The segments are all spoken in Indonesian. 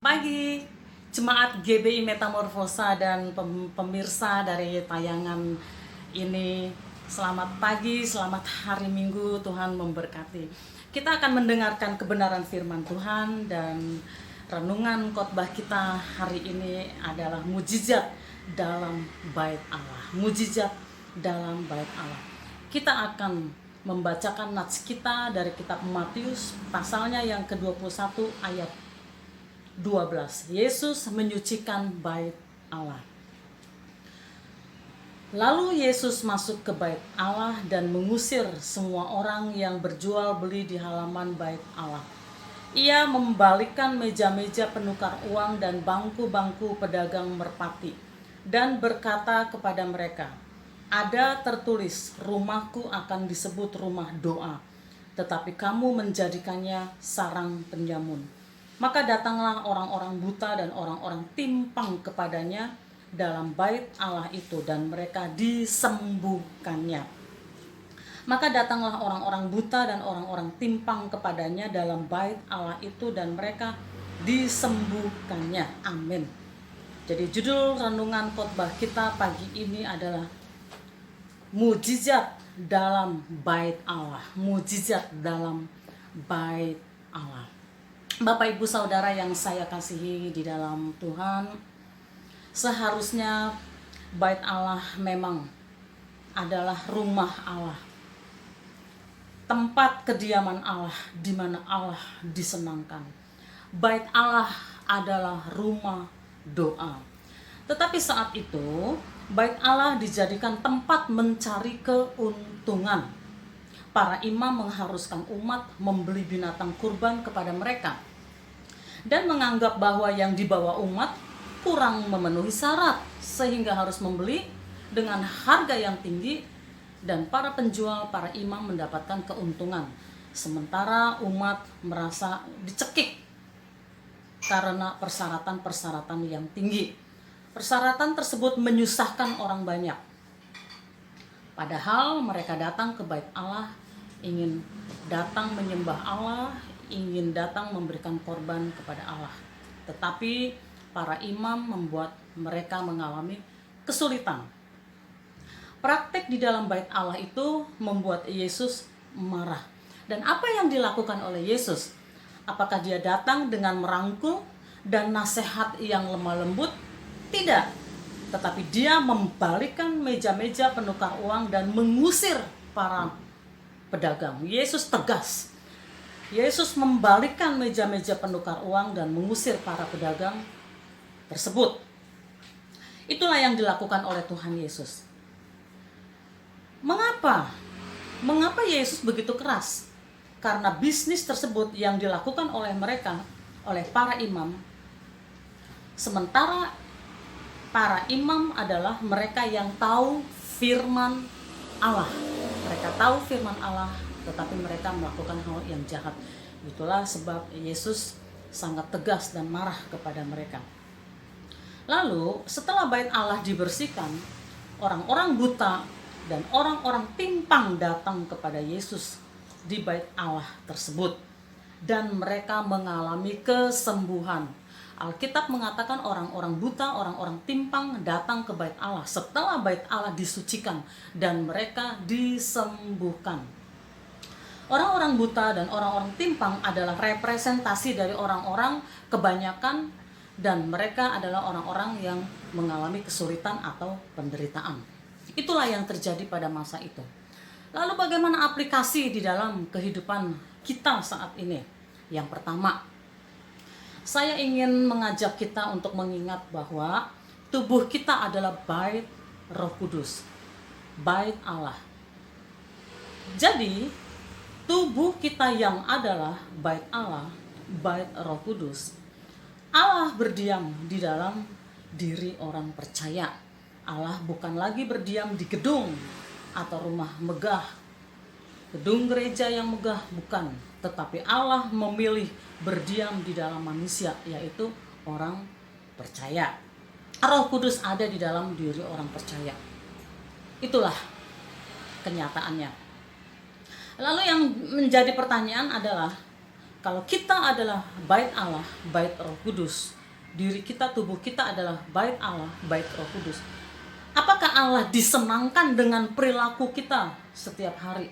Pagi, jemaat GBI Metamorfosa dan pemirsa dari tayangan ini. Selamat pagi, selamat hari Minggu, Tuhan memberkati. Kita akan mendengarkan kebenaran firman Tuhan dan renungan khotbah kita hari ini adalah mujizat dalam bait Allah. Mujizat dalam bait Allah. Kita akan membacakan nats kita dari kitab Matius pasalnya yang ke-21 ayat 12. Yesus menyucikan bait Allah. Lalu Yesus masuk ke bait Allah dan mengusir semua orang yang berjual beli di halaman bait Allah. Ia membalikkan meja-meja penukar uang dan bangku-bangku pedagang merpati dan berkata kepada mereka, "Ada tertulis, rumahku akan disebut rumah doa, tetapi kamu menjadikannya sarang penyamun." Maka datanglah orang-orang buta dan orang-orang timpang kepadanya dalam bait Allah itu dan mereka disembuhkannya. Maka datanglah orang-orang buta dan orang-orang timpang kepadanya dalam bait Allah itu dan mereka disembuhkannya. Amin. Jadi judul renungan khotbah kita pagi ini adalah mujizat dalam bait Allah. Mujizat dalam bait Allah. Bapak Ibu Saudara yang saya kasihi di dalam Tuhan, seharusnya bait Allah memang adalah rumah Allah, tempat kediaman Allah di mana Allah disenangkan. Bait Allah adalah rumah doa. Tetapi saat itu, bait Allah dijadikan tempat mencari keuntungan. Para imam mengharuskan umat membeli binatang kurban kepada mereka dan menganggap bahwa yang dibawa umat kurang memenuhi syarat sehingga harus membeli dengan harga yang tinggi, dan para penjual, para imam mendapatkan keuntungan sementara umat merasa dicekik karena persyaratan-persyaratan yang tinggi. Persyaratan tersebut menyusahkan orang banyak, padahal mereka datang ke bait Allah, ingin datang menyembah Allah, ingin datang memberikan korban kepada Allah. Tetapi para imam membuat mereka mengalami kesulitan. Praktek di dalam bait Allah itu membuat Yesus marah. Dan apa yang dilakukan oleh Yesus? Apakah dia datang dengan merangkul dan nasihat yang lemah lembut? Tidak. Tetapi dia membalikkan meja-meja penukar uang dan mengusir para pedagang. Yesus tegas. Yesus membalikkan meja-meja penukar uang dan mengusir para pedagang tersebut. Itulah yang dilakukan oleh Tuhan Yesus. Mengapa? Mengapa Yesus begitu keras? Karena bisnis tersebut yang dilakukan oleh mereka, oleh para imam. Sementara para imam adalah mereka yang tahu firman Allah. Mereka tahu firman Allah, tetapi mereka melakukan hal yang jahat. Itulah sebab Yesus sangat tegas dan marah kepada mereka. Lalu setelah bait Allah dibersihkan, orang-orang buta dan orang-orang timpang datang kepada Yesus di bait Allah tersebut dan mereka mengalami kesembuhan. Alkitab mengatakan orang-orang buta, orang-orang timpang datang ke bait Allah setelah bait Allah disucikan dan mereka disembuhkan. Orang-orang buta dan orang-orang timpang adalah representasi dari orang-orang kebanyakan, dan mereka adalah orang-orang yang mengalami kesulitan atau penderitaan. Itulah yang terjadi pada masa itu. Lalu bagaimana aplikasi di dalam kehidupan kita saat ini? Yang pertama, saya ingin mengajak kita untuk mengingat bahwa tubuh kita adalah bait Roh Kudus, bait Allah. Jadi, tubuh kita yang adalah bait Allah, bait Roh Kudus, Allah berdiam di dalam diri orang percaya. Allah bukan lagi berdiam di gedung atau rumah megah, gedung gereja yang megah, bukan. Tetapi Allah memilih berdiam di dalam manusia, yaitu orang percaya. Roh Kudus ada di dalam diri orang percaya. Itulah kenyataannya. Lalu yang menjadi pertanyaan adalah, Kalau kita adalah bait Allah, bait Roh Kudus, diri kita, tubuh kita adalah bait Allah, bait Roh Kudus. Apakah Allah disenangkan dengan perilaku kita setiap hari?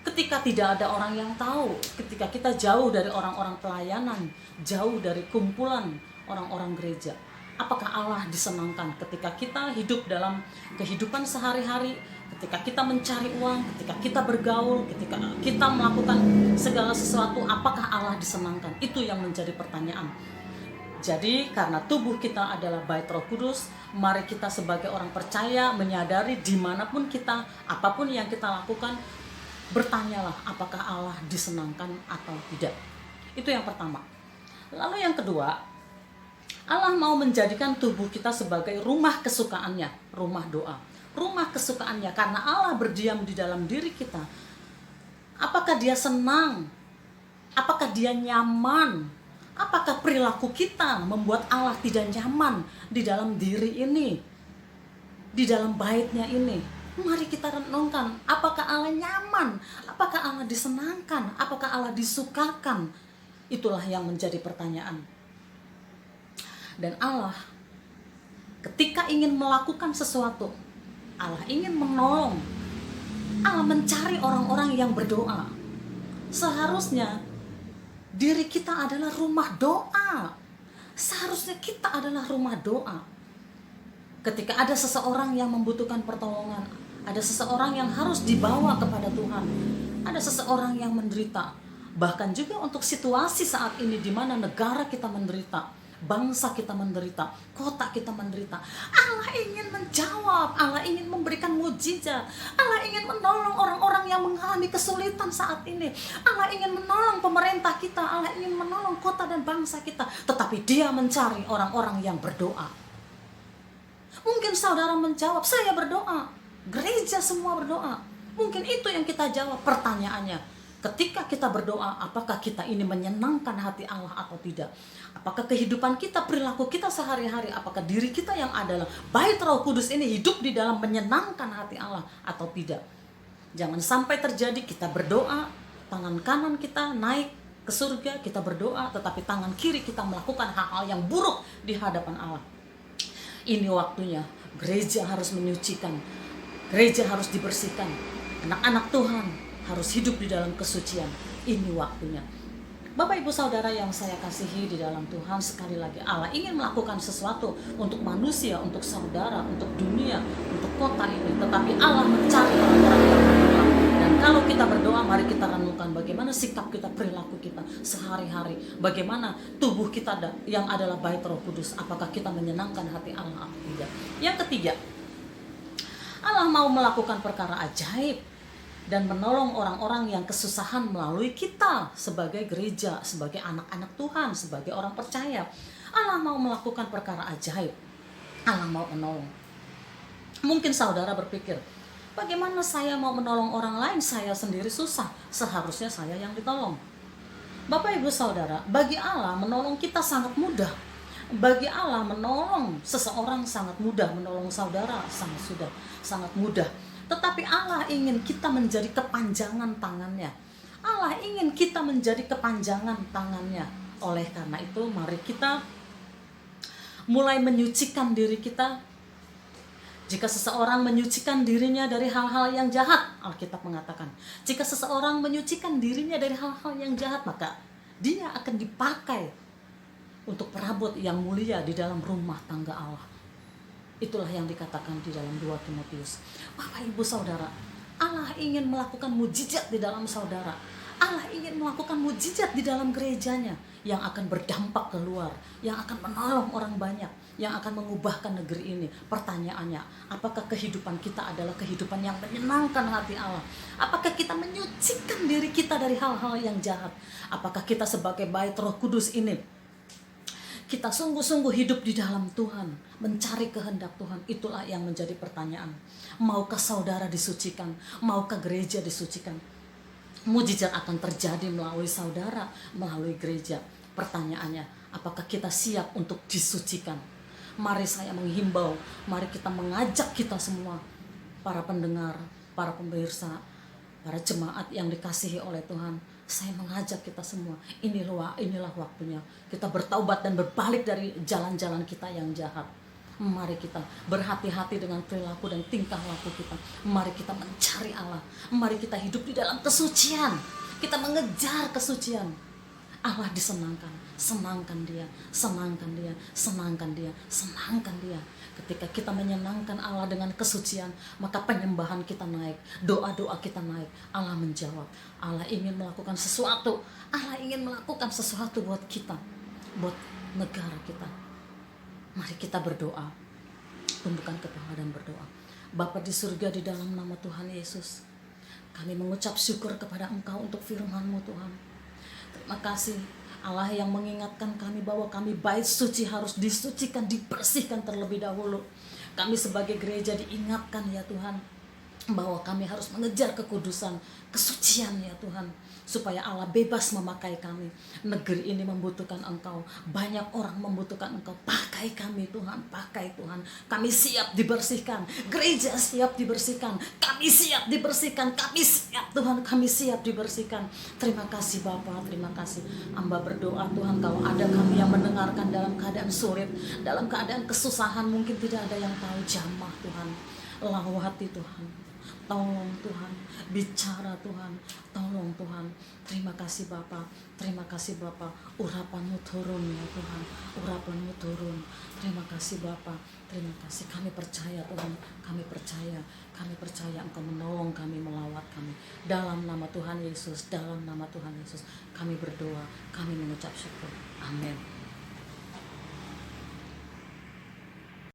Ketika tidak ada orang yang tahu, ketika kita jauh dari orang-orang pelayanan, jauh dari kumpulan orang-orang gereja, apakah Allah disenangkan ketika kita hidup dalam kehidupan sehari-hari, ketika kita mencari uang, ketika kita bergaul, ketika kita melakukan segala sesuatu, apakah Allah disenangkan? Itu yang menjadi pertanyaan. Jadi karena tubuh kita adalah bait Roh Kudus, mari kita sebagai orang percaya menyadari dimanapun kita, apapun yang kita lakukan, bertanyalah apakah Allah disenangkan atau tidak. Itu yang pertama. Lalu yang kedua, Allah mau menjadikan tubuh kita sebagai rumah kesukaannya, rumah doa, rumah kesukaannya. Karena Allah berdiam di dalam diri kita, apakah dia senang? Apakah dia nyaman? Apakah perilaku kita membuat Allah tidak nyaman di dalam diri ini, di dalam baitnya ini? Mari kita renungkan, apakah Allah nyaman? Apakah Allah disenangkan? Apakah Allah disukakan? Itulah yang menjadi pertanyaan. Dan Allah ketika ingin melakukan sesuatu, Allah ingin menolong, Allah mencari orang-orang yang berdoa. Seharusnya diri kita adalah rumah doa. Seharusnya kita adalah rumah doa. Ketika ada seseorang yang membutuhkan pertolongan, ada seseorang yang harus dibawa kepada Tuhan, ada seseorang yang menderita, bahkan juga untuk situasi saat ini di mana negara kita menderita, bangsa kita menderita, kota kita menderita, Allah ingin menjawab, Allah ingin memberikan mujizat, Allah ingin menolong orang-orang yang mengalami kesulitan saat ini, Allah ingin menolong pemerintah kita, Allah ingin menolong kota dan bangsa kita, tetapi Dia mencari orang-orang yang berdoa. Mungkin saudara menjawab, saya berdoa, gereja semua berdoa. Mungkin itu yang kita jawab. Pertanyaannya, ketika kita berdoa, apakah kita ini menyenangkan hati Allah atau tidak? Apakah kehidupan kita, perilaku kita sehari-hari, apakah diri kita yang adalah bait Roh Kudus ini hidup di dalam menyenangkan hati Allah atau tidak? Jangan sampai terjadi kita berdoa, tangan kanan kita naik ke surga, kita berdoa, tetapi tangan kiri kita melakukan hal-hal yang buruk di hadapan Allah. Ini waktunya gereja harus menyucikan, gereja harus dibersihkan, anak-anak Tuhan harus hidup di dalam kesucian. Ini waktunya. Bapak Ibu Saudara yang saya kasihi di dalam Tuhan, sekali lagi Allah ingin melakukan sesuatu untuk manusia, untuk saudara, untuk dunia, untuk kota ini. Tetapi Allah mencari orang-orang yang berdoa. Dan kalau kita berdoa, mari kita renungkan bagaimana sikap kita, perilaku kita sehari-hari. Bagaimana tubuh kita yang adalah bait Roh Kudus. Apakah kita menyenangkan hati Allah atau tidak? Yang ketiga, Allah mau melakukan perkara ajaib dan menolong orang-orang yang kesusahan melalui kita sebagai gereja, sebagai anak-anak Tuhan, sebagai orang percaya. Allah mau melakukan perkara ajaib. Allah mau menolong. Mungkin saudara berpikir, bagaimana saya mau menolong orang lain, saya sendiri susah, seharusnya saya yang ditolong. Bapak Ibu Saudara, bagi Allah menolong kita sangat mudah. Bagi Allah menolong seseorang sangat mudah, menolong saudara sangat mudah. Tetapi Allah ingin kita menjadi kepanjangan tangannya. Allah ingin kita menjadi kepanjangan tangannya. Oleh karena itu, mari kita mulai menyucikan diri kita. Jika seseorang menyucikan dirinya dari hal-hal yang jahat, Alkitab mengatakan, jika seseorang menyucikan dirinya dari hal-hal yang jahat, maka dia akan dipakai untuk perabot yang mulia di dalam rumah tangga Allah. Itulah yang dikatakan di dalam 2 Timotius. Bapak Ibu Saudara, Allah ingin melakukan mujizat di dalam saudara. Allah ingin melakukan mujizat di dalam gerejanya yang akan berdampak keluar, yang akan menolong orang banyak, yang akan mengubahkan negeri ini. Pertanyaannya, apakah kehidupan kita adalah kehidupan yang menyenangkan hati Allah? Apakah kita menyucikan diri kita dari hal-hal yang jahat? Apakah kita sebagai bait Roh Kudus ini kita sungguh-sungguh hidup di dalam Tuhan, mencari kehendak Tuhan? Itulah yang menjadi pertanyaan. Maukah saudara disucikan? Maukah gereja disucikan? Mujizat akan terjadi melalui saudara, melalui gereja. Pertanyaannya, apakah kita siap untuk disucikan? Mari saya menghimbau, mari kita mengajak kita semua, para pendengar, para pemirsa, para jemaat yang dikasihi oleh Tuhan, Saya mengajak kita semua, inilah waktunya kita bertaubat dan berbalik dari jalan-jalan kita yang jahat. Mari kita berhati-hati dengan perilaku dan tingkah laku kita. Mari kita mencari Allah. Mari kita hidup di dalam kesucian. Kita mengejar kesucian. Allah disenangkan. Senangkan dia, senangkan dia, senangkan dia, senangkan dia. Ketika kita menyenangkan Allah dengan kesucian, maka penyembahan kita naik, doa-doa kita naik. Allah menjawab. Allah ingin melakukan sesuatu. Allah ingin melakukan sesuatu buat kita, buat negara kita. Mari kita berdoa, tundukkan kepala dan berdoa. Bapa di surga, di dalam nama Tuhan Yesus, kami mengucap syukur kepada Engkau untuk firman-Mu Tuhan. Terima kasih Allah yang mengingatkan kami bahwa kami bait suci harus disucikan, dibersihkan terlebih dahulu. Kami sebagai gereja diingatkan ya Tuhan, bahwa kami harus mengejar kekudusan, kesucian ya Tuhan, supaya Allah bebas memakai kami. Negeri ini membutuhkan Engkau, banyak orang membutuhkan Engkau. Pakai kami Tuhan, pakai Tuhan. Kami siap dibersihkan, gereja siap dibersihkan, kami siap dibersihkan, kami siap Tuhan, kami siap dibersihkan. Terima kasih Bapa, terima kasih. Hamba berdoa Tuhan, kalau ada kami yang mendengarkan dalam keadaan sulit, dalam keadaan kesusahan, mungkin tidak ada yang tahu, jamah Tuhan, lawati Tuhan. Tolong Tuhan, bicara Tuhan, tolong Tuhan. Terima kasih Bapa, terima kasih Bapa. Urapan-Mu turun ya Tuhan, urapan-Mu turun. Terima kasih Bapa, terima kasih. Kami percaya Tuhan, kami percaya Engkau menolong kami, melawat kami. Dalam nama Tuhan Yesus, dalam nama Tuhan Yesus, kami berdoa, kami mengucap syukur. Amin.